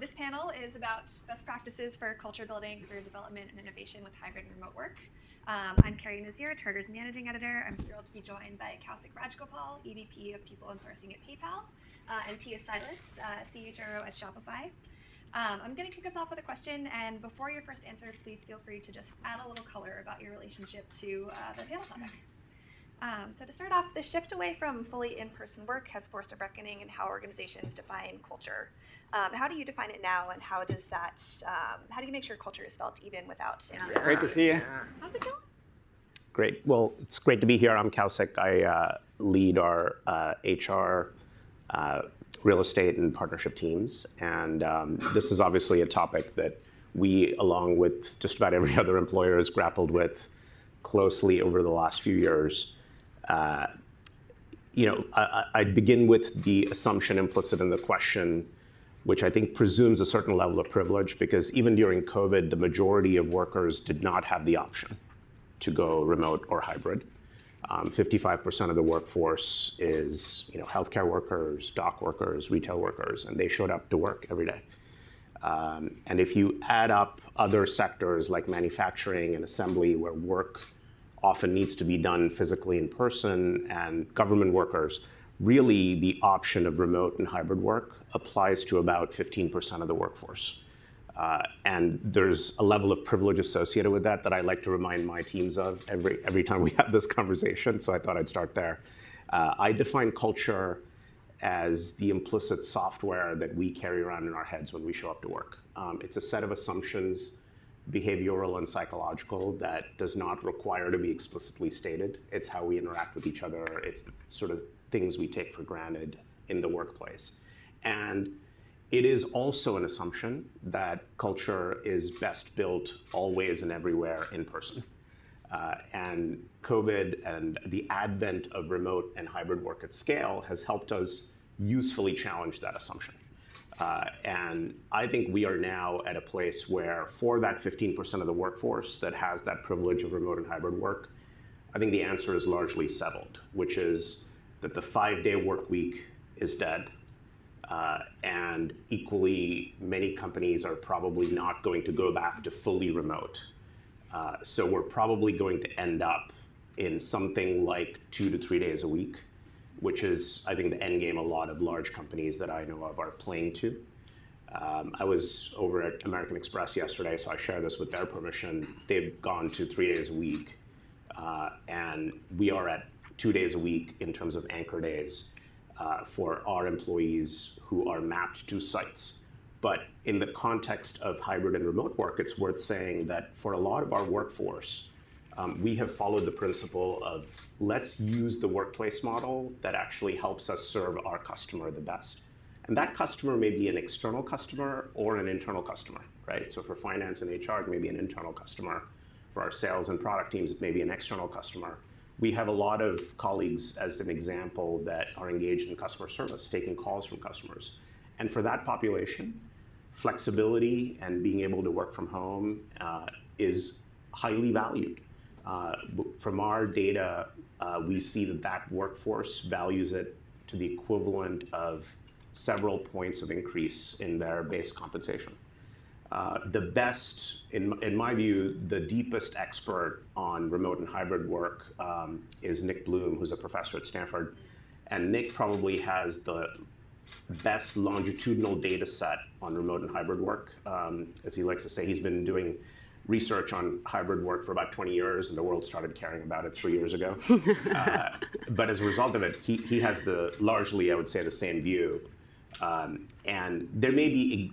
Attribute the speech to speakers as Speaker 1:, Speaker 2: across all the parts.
Speaker 1: This panel is about best practices for culture building, career development, and innovation with hybrid and remote work. I'm Cari Nazeer, Charter's managing editor. I'm thrilled to be joined by Kausik Rajgopal, EVP of People and Sourcing at PayPal, and Silas, CHRO at Shopify. I'm going to kick us off with a question, and before your first answer, please feel free to just add a little color about your relationship to the panel topic. So to start off, the shift away from fully in-person work has forced a reckoning in how organizations define culture. How do you define it now, and how do you make sure culture is felt even without in-person?
Speaker 2: Great to see you.
Speaker 1: How's it going?
Speaker 2: Great. Well, it's great to be here. I'm Kausik. I lead our HR, real estate, and partnership teams. And this is obviously a topic that we, along with just about every other employer, has grappled with closely over the last few years. I'd begin with the assumption implicit in the question, which I think presumes a certain level of privilege, because even during COVID, the majority of workers did not have the option to go remote or hybrid. 55% of the workforce is healthcare workers, dock workers, retail workers, and they showed up to work every day. And if you add up other sectors like manufacturing and assembly, where work often needs to be done physically in person, and government workers, really the option of remote and hybrid work applies to about 15% of the workforce. And there's a level of privilege associated with that I like to remind my teams of every time we have this conversation, so I thought I'd start there. I define culture as the implicit software that we carry around in our heads when we show up to work. It's a set of assumptions, behavioral and psychological, that does not require to be explicitly stated. It's how we interact with each other. It's the sort of things we take for granted in the workplace. And it is also an assumption that culture is best built always and everywhere in person. And COVID and the advent of remote and hybrid work at scale has helped us usefully challenge that assumption. And I think we are now at a place where, for that 15% of the workforce that has that privilege of remote and hybrid work, I think the answer is largely settled, which is that the 5-day work week is dead. And equally, many companies are probably not going to go back to fully remote. So we're probably going to end up in something like 2 to 3 days a week, which is, I think, the end game a lot of large companies that I know of are playing to. I was over at American Express yesterday, so I share this with their permission. They've gone to 3 days a week, and we are at 2 days a week in terms of anchor days for our employees who are mapped to sites. But in the context of hybrid and remote work, it's worth saying that for a lot of our workforce, we have followed the principle of let's use the workplace model that actually helps us serve our customer the best. And that customer may be an external customer or an internal customer, right? So for finance and HR, it may be an internal customer. For our sales and product teams, it may be an external customer. We have a lot of colleagues, as an example, that are engaged in customer service, taking calls from customers. And for that population, flexibility and being able to work from home is highly valued. From our data, we see that workforce values it to the equivalent of several points of increase in their base compensation. The best, in my view, the deepest expert on remote and hybrid work is Nick Bloom, who's a professor at Stanford. And Nick probably has the best longitudinal data set on remote and hybrid work. As he likes to say, he's been doing research on hybrid work for about 20 years, and the world started caring about it 3 years ago. But as a result of it, he has largely, I would say, the same view. And there may be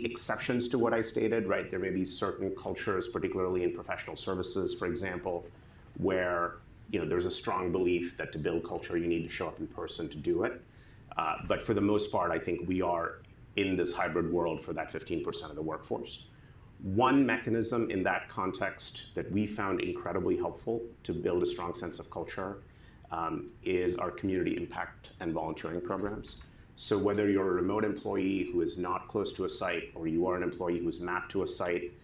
Speaker 2: exceptions to what I stated, right? There may be certain cultures, particularly in professional services, for example, where there's a strong belief that to build culture, you need to show up in person to do it. But for the most part, I think we are in this hybrid world for that 15% of the workforce. One mechanism in that context that we found incredibly helpful to build a strong sense of culture is our community impact and volunteering programs. So whether you're a remote employee who is not close to a site, or you are an employee who's mapped to a site,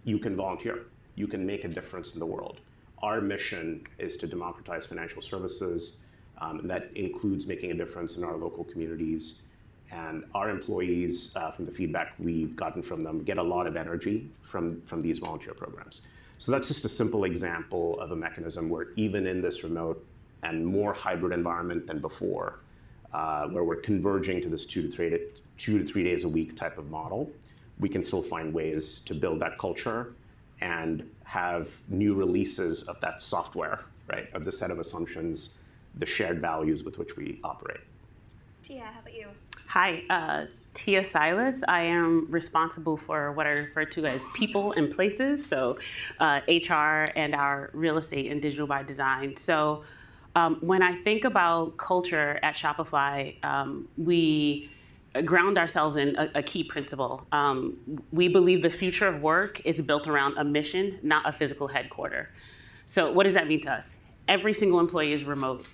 Speaker 2: you can volunteer. You can make a difference in the world. Our mission is to democratize financial services. That includes making a difference in our local communities. And our employees, from the feedback we've gotten from them, get a lot of energy from these volunteer programs. So that's just a simple example of a mechanism where even in this remote and more hybrid environment than before, where we're converging to this 2 to 3 days a week type of model, we can still find ways to build that culture and have new releases of that software, right, of the set of assumptions, the shared values with which we operate.
Speaker 1: Tia, how about you?
Speaker 3: Hi, Tia Silas. I am responsible for what I refer to as people and places, so HR and our real estate and digital by design. So when I think about culture at Shopify, we ground ourselves in a key principle. We believe the future of work is built around a mission, not a physical headquarter. So what does that mean to us? Every single employee is remote,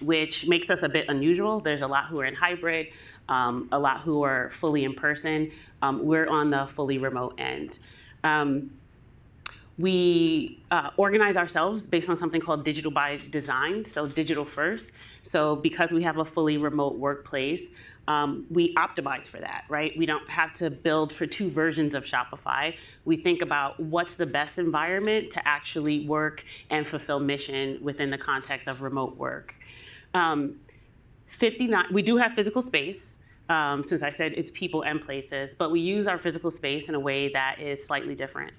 Speaker 3: which makes us a bit unusual. There's a lot who are in hybrid, a lot who are fully in person. We're on the fully remote end. We organize ourselves based on something called digital by design, so digital first. So because we have a fully remote workplace, we optimize for that, right? We don't have to build for 2 versions of Shopify. We think about what's the best environment to actually work and fulfill mission within the context of remote work. 59, we do have physical space. Since I said it's people and places, but we use our physical space in a way that is slightly different.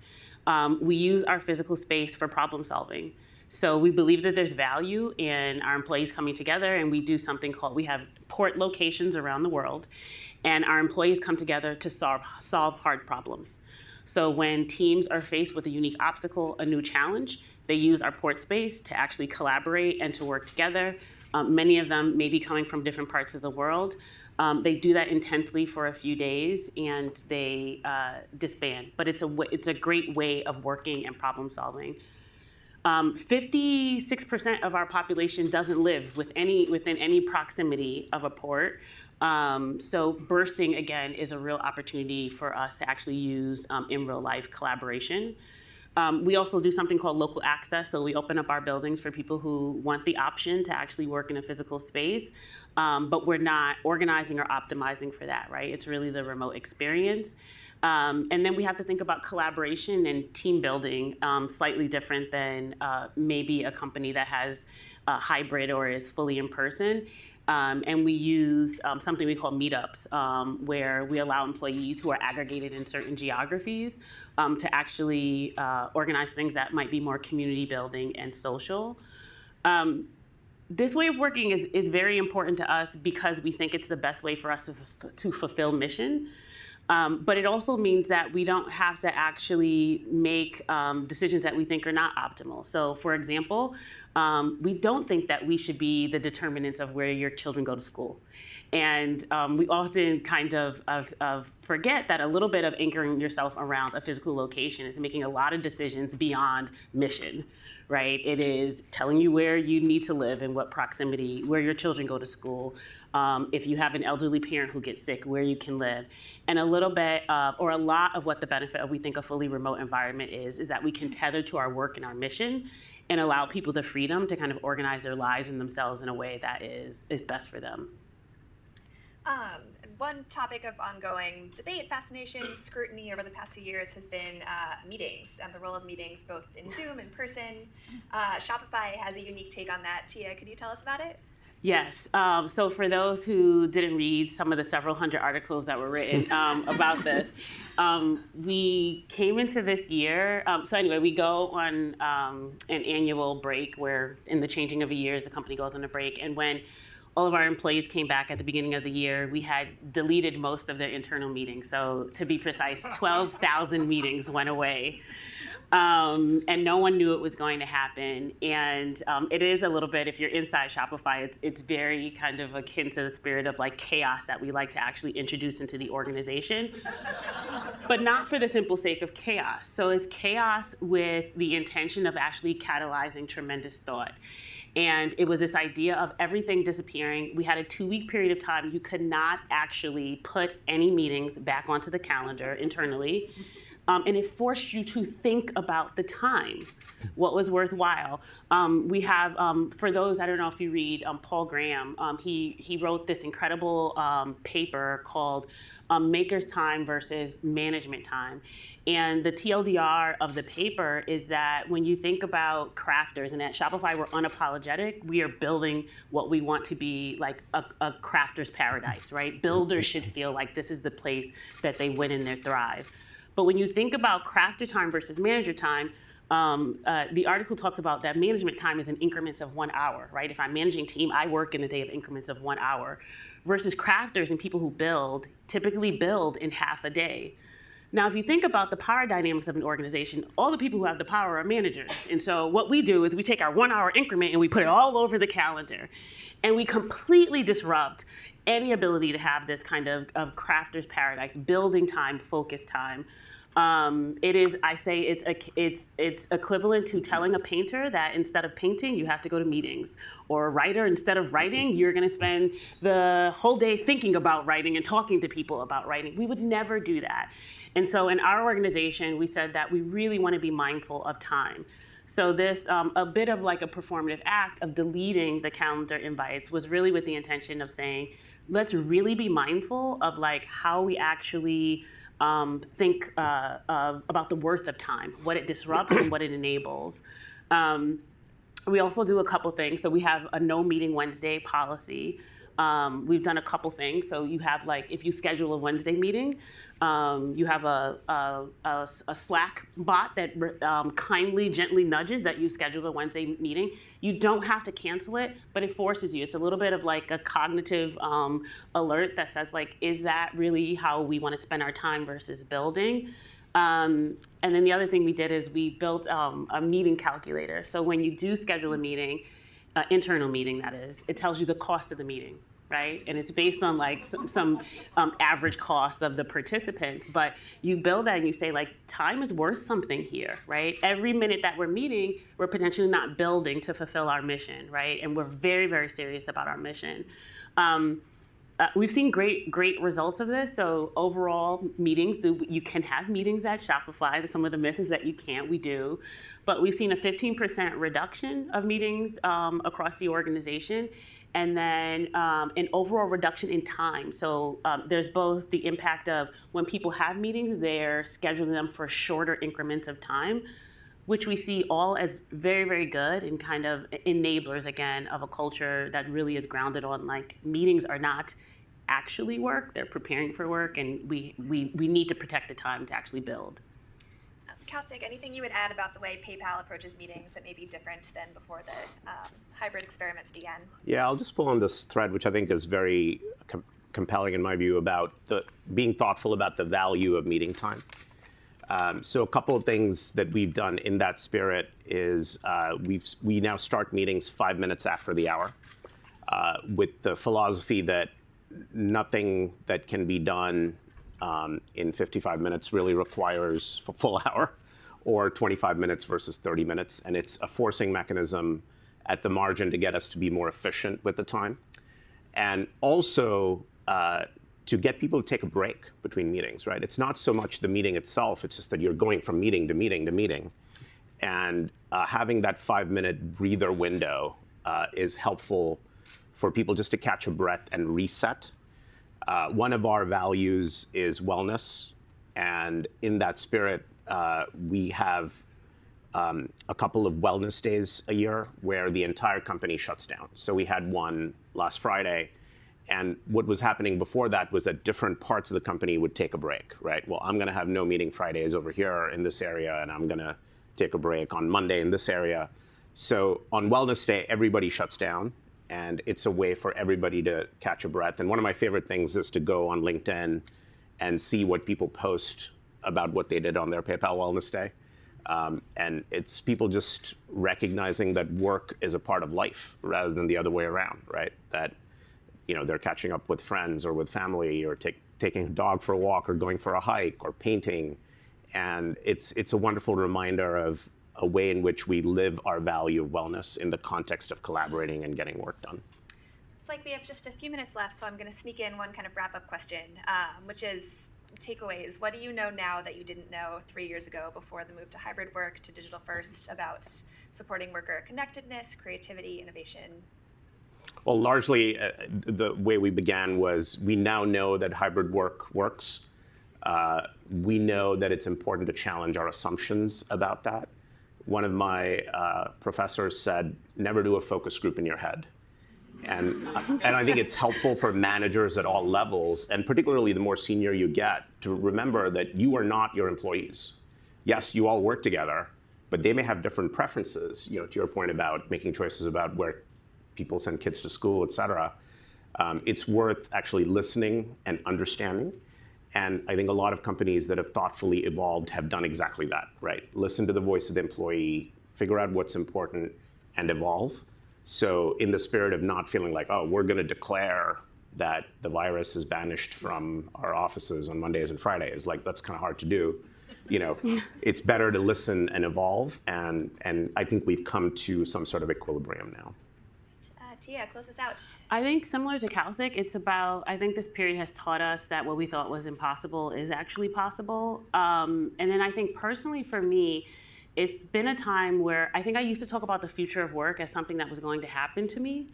Speaker 3: We use our physical space for problem solving. So we believe that there's value in our employees coming together, and we do something called, we have port locations around the world, and our employees come together to solve hard problems. So when teams are faced with a unique obstacle, a new challenge, they use our port space to actually collaborate and to work together. Many of them may be coming from different parts of the world. They do that intensely for a few days and they disband. But it's a great way of working and problem solving. 56% of our population doesn't live within any proximity of a port. So bursting, again, is a real opportunity for us to actually use in real life collaboration. We also do something called local access. So we open up our buildings for people who want the option to actually work in a physical space, but we're not organizing or optimizing for that, right? It's really the remote experience. And then we have to think about collaboration and team building, slightly different than maybe a company that has a hybrid or is fully in person. And we use something we call meetups, where we allow employees who are aggregated in certain geographies to actually organize things that might be more community building and social. This way of working is very important to us because we think it's the best way for us to fulfill mission. But it also means that we don't have to actually make decisions that we think are not optimal. So, for example, we don't think that we should be the determinants of where your children go to school. And we often kind of forget that a little bit of anchoring yourself around a physical location is making a lot of decisions beyond mission, right? It is telling you where you need to live and what proximity, where your children go to school. If you have an elderly parent who gets sick, where you can live. And a little bit, or a lot of what the benefit of we think a fully remote environment is that we can tether to our work and our mission and allow people the freedom to kind of organize their lives and themselves in a way that is best for them.
Speaker 1: One topic of ongoing debate, fascination, scrutiny over the past few years has been meetings and the role of meetings both in Zoom, in person. Shopify has a unique take on that. Tia, could you tell us about it?
Speaker 3: Yes. So for those who didn't read some of the several hundred articles that were written about this, we came into this year. So anyway, we go on an annual break where in the changing of a year, the company goes on a break. And when all of our employees came back at the beginning of the year, we had deleted most of their internal meetings. So to be precise, 12,000 meetings went away. And no one knew it was going to happen. And it is a little bit, if you're inside Shopify, it's very kind of akin to the spirit of like chaos that we like to actually introduce into the organization, but not for the simple sake of chaos. So it's chaos with the intention of actually catalyzing tremendous thought. And it was this idea of everything disappearing. We had a 2-week period of time. You could not actually put any meetings back onto the calendar internally. and it forced you to think about the time, what was worthwhile. We have, for those, I don't know if you read Paul Graham, he wrote this incredible paper called Maker's Time versus Management Time. And the TLDR of the paper is that when you think about crafters, and at Shopify we're unapologetic, we are building what we want to be like a crafter's paradise, right? Builders should feel like this is the place that they win and they thrive. But when you think about crafter time versus manager time, the article talks about that management time is in increments of 1 hour, right? If I'm managing team, I work in a day of increments of 1 hour, versus crafters and people who build typically build in half a day. Now, if you think about the power dynamics of an organization, all the people who have the power are managers. And so what we do is we take our 1 hour increment and we put it all over the calendar. And we completely disrupt any ability to have this kind of crafter's paradise, building time, focus time. It is, I say, it's equivalent to telling a painter that instead of painting, you have to go to meetings. Or a writer, instead of writing, you're gonna spend the whole day thinking about writing and talking to people about writing. We would never do that. And so in our organization, we said that we really wanna be mindful of time. So this, a bit of like a performative act of deleting the calendar invites was really with the intention of saying, let's really be mindful of like how we actually think about the worth of time, what it disrupts and what it enables. We also do a couple things. So we have a no meeting Wednesday policy. We've done a couple things. So you have like, if you schedule a Wednesday meeting, you have a Slack bot that kindly, gently nudges that you schedule a Wednesday meeting. You don't have to cancel it, but it forces you. It's a little bit of like a cognitive alert that says like, is that really how we want to spend our time versus building? And then the other thing we did is we built a meeting calculator. So when you do schedule a meeting, internal meeting that is, it tells you the cost of the meeting, right? And it's based on like some average cost of the participants, but you build that and you say like, time is worth something here, right? Every minute that we're meeting, we're potentially not building to fulfill our mission, right? And we're very, very serious about our mission. We've seen great results of this. So overall meetings, you can have meetings at Shopify. Some of the myth is that you can't, we do. But we've seen a 15% reduction of meetings across the organization, and then an overall reduction in time. So there's both the impact of when people have meetings, they're scheduling them for shorter increments of time, which we see all as very, very good and kind of enablers, again, of a culture that really is grounded on like meetings are not actually work, they're preparing for work, and we need to protect the time to actually build.
Speaker 1: Kausik, anything you would add about the way PayPal approaches meetings that may be different than before the hybrid experiments began?
Speaker 2: Yeah, I'll just pull on this thread, which I think is very compelling in my view, about being thoughtful about the value of meeting time. So a couple of things that we've done in that spirit is we now start meetings 5 minutes after the hour, with the philosophy that nothing that can be done in 55 minutes really requires a full hour, or 25 minutes versus 30 minutes. And it's a forcing mechanism at the margin to get us to be more efficient with the time. And also to get people to take a break between meetings, right? It's not so much the meeting itself, it's just that you're going from meeting to meeting to meeting. And having that 5-minute breather window is helpful for people just to catch a breath and reset. One of our values is wellness, and in that spirit, we have a couple of wellness days a year where the entire company shuts down. So we had one last Friday, and what was happening before that was that different parts of the company would take a break, right? Well, I'm gonna have no meeting Fridays over here in this area, and I'm gonna take a break on Monday in this area. So on Wellness Day, everybody shuts down, and it's a way for everybody to catch a breath. And one of my favorite things is to go on LinkedIn and see what people post about what they did on their PayPal Wellness Day. And it's people just recognizing that work is a part of life rather than the other way around, right? That they're catching up with friends or with family, or taking a dog for a walk, or going for a hike, or painting. And it's a wonderful reminder of a way in which we live our value of wellness in the context of collaborating and getting work done.
Speaker 1: It's like we have just a few minutes left, so I'm going to sneak in one kind of wrap-up question, which is, takeaways. What do you know now that you didn't know 3 years ago before the move to hybrid work, to digital first, about supporting worker connectedness, creativity, innovation?
Speaker 2: Well, largely the way we began was we now know that hybrid work works. We know that it's important to challenge our assumptions about that. One of my professors said, never do a focus group in your head. And I think it's helpful for managers at all levels, and particularly the more senior you get, to remember that you are not your employees. Yes, you all work together, but they may have different preferences. To your point about making choices about where people send kids to school, et cetera. It's worth actually listening and understanding. And I think a lot of companies that have thoughtfully evolved have done exactly that, right? Listen to the voice of the employee, figure out what's important, and evolve. So in the spirit of not feeling like, oh, we're going to declare that the virus is banished from our offices on Mondays and Fridays, like that's kind of hard to do. It's better to listen and evolve, and I think we've come to some sort of equilibrium now.
Speaker 1: Tia, close us out.
Speaker 3: I think similar to Kausic, it's about, I think this period has taught us that what we thought was impossible is actually possible. And then I think personally for me, it's been a time where I think I used to talk about the future of work as something that was going to happen to me.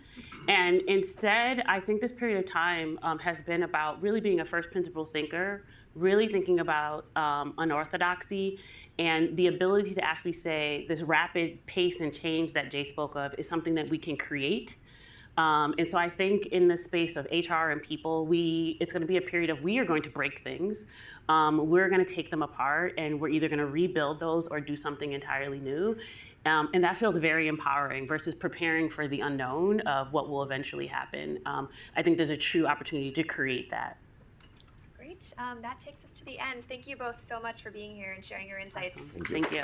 Speaker 3: And instead, I think this period of time has been about really being a first principle thinker, really thinking about unorthodoxy and the ability to actually say this rapid pace and change that Jay spoke of is something that we can create. And so I think in the space of HR and people, it's going to be a period of we are going to break things. We're going to take them apart, and we're either going to rebuild those or do something entirely new. And that feels very empowering versus preparing for the unknown of what will eventually happen. I think there's a true opportunity to create that.
Speaker 1: Great. That takes us to the end. Thank you both so much for being here and sharing your insights.
Speaker 3: Awesome. Thank you.